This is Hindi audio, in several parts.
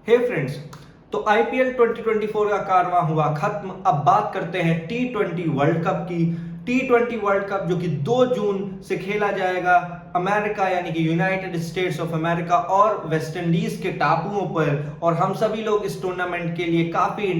हे फ्रेंड्स, तो आईपीएल 2024 का कारवां हुआ खत्म। अब बात करते हैं टी20 वर्ल्ड कप की। टी20 वर्ल्ड कप जो कि 2 जून से खेला जाएगा अमेरिका यानी कि यूनाइटेड स्टेट्स ऑफ अमेरिका और वेस्ट इंडीज के टापुओं पर। और हम सभी लोग इस टूर्नामेंट के लिए काफी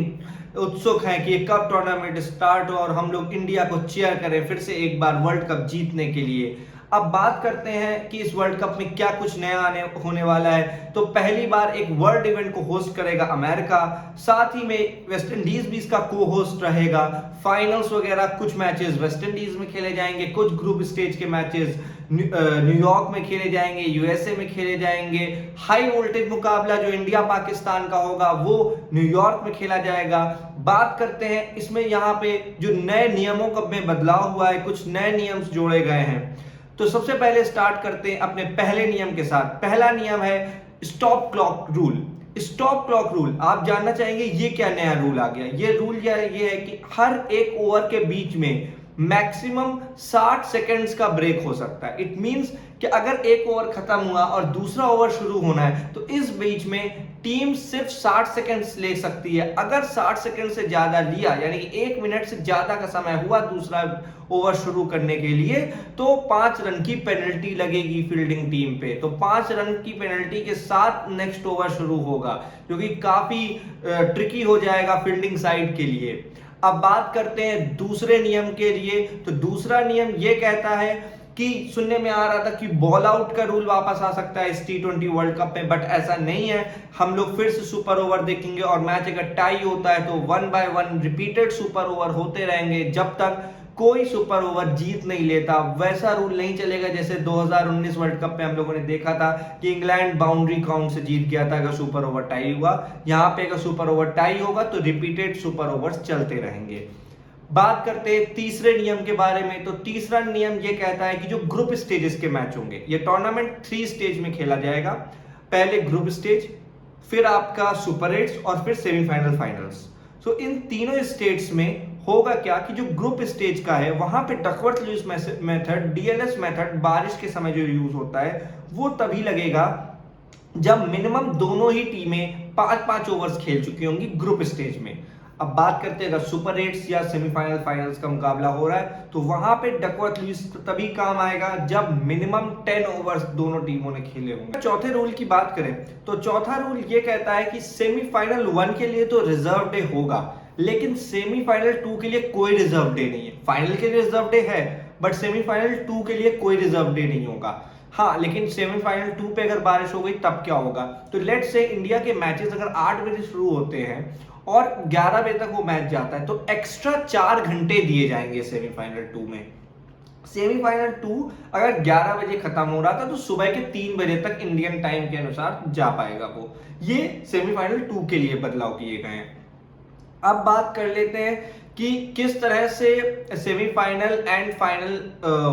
उत्सुक हैं कि ये कब टूर्नामेंट स्टार्ट हो और हम लोग इंडिया को चीयर करें फिर से एक बार वर्ल्ड कप जीतने के लिए। अब बात करते हैं कि इस वर्ल्ड कप में क्या कुछ नया होने वाला है। तो पहली बार एक वर्ल्ड इवेंट को होस्ट करेगा अमेरिका, साथ ही में वेस्ट इंडीज भी इसका को होस्ट रहेगा। फाइनल्स वगैरह कुछ मैचेस वेस्ट इंडीज में खेले जाएंगे, कुछ ग्रुप स्टेज के मैचेस न्यूयॉर्क में खेले जाएंगे, यूएसए में खेले जाएंगे। हाई वोल्टेज मुकाबला जो इंडिया पाकिस्तान का होगा वो न्यूयॉर्क में खेला जाएगा। बात करते हैं इसमें यहाँ पे जो नए नियमों का में बदलाव हुआ है, कुछ नए नियम जोड़े गए हैं। तो सबसे पहले स्टार्ट करते हैं अपने पहले नियम के साथ। पहला नियम है stop clock rule. Stop clock rule आप जानना चाहेंगे ये क्या नया रूल आ गया। ये रूल ये है कि हर एक ओवर के बीच में मैक्सिमम 60 सेकंड्स का ब्रेक हो सकता है। इट मींस कि अगर एक ओवर खत्म हुआ और दूसरा ओवर शुरू होना है तो इस बीच में टीम सिर्फ 60 सेकंड्स ले सकती है। अगर 60 सेकंड से ज्यादा लिया यानी कि 1 मिनट से ज्यादा का समय हुआ दूसरा ओवर शुरू करने के लिए तो 5 रन की पेनल्टी लगेगी फील्डिंग टीम पे। तो 5 रन की पेनल्टी के साथ नेक्स्ट ओवर शुरू होगा, जो कि काफी ट्रिकी हो जाएगा फील्डिंग साइड के लिए। अब बात करते हैं दूसरे नियम के लिए। तो दूसरा नियम यह कहता है कि सुनने में आ रहा था कि बॉल आउट का रूल वापस आ सकता है इस टी20 वर्ल्ड कप में, बट ऐसा नहीं है। हम लोग फिर से सुपर ओवर देखेंगे और मैच अगर टाई होता है तो 1 बाय 1 रिपीटेड सुपर ओवर होते रहेंगे जब तक कोई सुपर ओवर जीत नहीं लेता। वैसा रूल नहीं चलेगा जैसे 2019 वर्ल्ड कप में हम लोगों ने देखा था कि इंग्लैंड बाउंड्री काउंट से जीत गया था अगर सुपर ओवर टाई हुआ। यहां पे अगर सुपर ओवर टाई होगा तो रिपीटेड सुपर ओवर्स चलते रहेंगे। बात करते हैं तीसरे नियम के बारे में। तो तीसरा नियम यह कहता है कि जो ग्रुप स्टेजेस के मैच होंगे, ये टूर्नामेंट 3 स्टेज में खेला जाएगा। पहले ग्रुप स्टेज, फिर आपका सुपर 8 और फिर सेमीफाइनल फाइनल्स। तो इन तीनों स्टेट्स में होगा क्या कि जो ग्रुप स्टेज का है वहां पे Duckworth Lewis method, DLS method बारिश के समय जो यूज होता है वो तभी लगेगा जब मिनिमम दोनों ही टीमें 5-5 ओवर्स खेल चुकी होंगी ग्रुप स्टेज में। अब बात करते हैं अगर सुपर 8 या सेमीफाइनल फाइनल्स का मुकाबला हो रहा है तो वहां पे डकवर्थ लुईस तभी काम आएगा जब मिनिमम 10 ओवर्स दोनों टीमों ने खेले होंगे। चौथे रूल की बात करें तो चौथा रूल ये कहता है कि सेमीफाइनल 1 के लिए तो रिजर्व डे होगा, लेकिन सेमीफाइनल 2 के लिए कोई रिजर्व डे नहीं है। फाइनल के लिए रिजर्व डे है बट सेमीफाइनल 2 के लिए कोई रिजर्व डे नहीं होगा। हाँ, लेकिन सेमीफाइनल 2 पे अगर बारिश हो गई तब क्या होगा। तो लेट्स से इंडिया के मैचेस अगर 8 बजे शुरू होते हैं और 11 बजे तक वो मैच जाता है तो एक्स्ट्रा 4 घंटे दिए जाएंगे सेमीफाइनल 2 में। सेमीफाइनल 2 अगर 11 बजे खत्म हो रहा था तो सुबह के 3 बजे तक इंडियन टाइम के अनुसार जा पाएगा वो। ये सेमीफाइनल 2 के लिए बदलाव किए गए हैं। अब बात कर लेते हैं कि किस तरह से सेमीफाइनल एंड फाइनल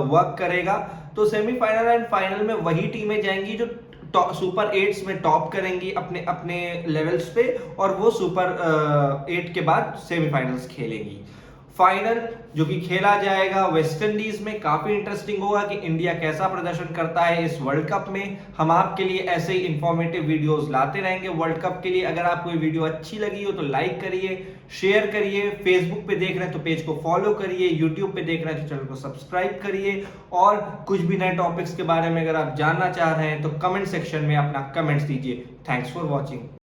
वर्क करेगा। तो सेमीफाइनल एंड फाइनल में वही टीमें जाएंगी जो सुपर 8 में टॉप करेंगी अपने अपने लेवल्स पे, और वो सुपर 8 के बाद सेमीफाइनल्स खेलेंगी। फाइनल जो कि खेला जाएगा वेस्ट इंडीज में, काफी इंटरेस्टिंग होगा कि इंडिया कैसा प्रदर्शन करता है इस वर्ल्ड कप में। हम आपके लिए ऐसे ही इंफॉर्मेटिव वीडियोस लाते रहेंगे वर्ल्ड कप के लिए। अगर आपको ये वीडियो अच्छी लगी हो तो लाइक करिए, शेयर करिए। फेसबुक पे देख रहे हैं तो पेज को फॉलो करिए, यूट्यूब पे देख रहे हैं तो चैनल को सब्सक्राइब करिए। और कुछ भी नए टॉपिक्स के बारे में अगर आप जानना चाह रहे हैं तो कमेंट सेक्शन में अपना कमेंट्स दीजिए। Thanks for watching.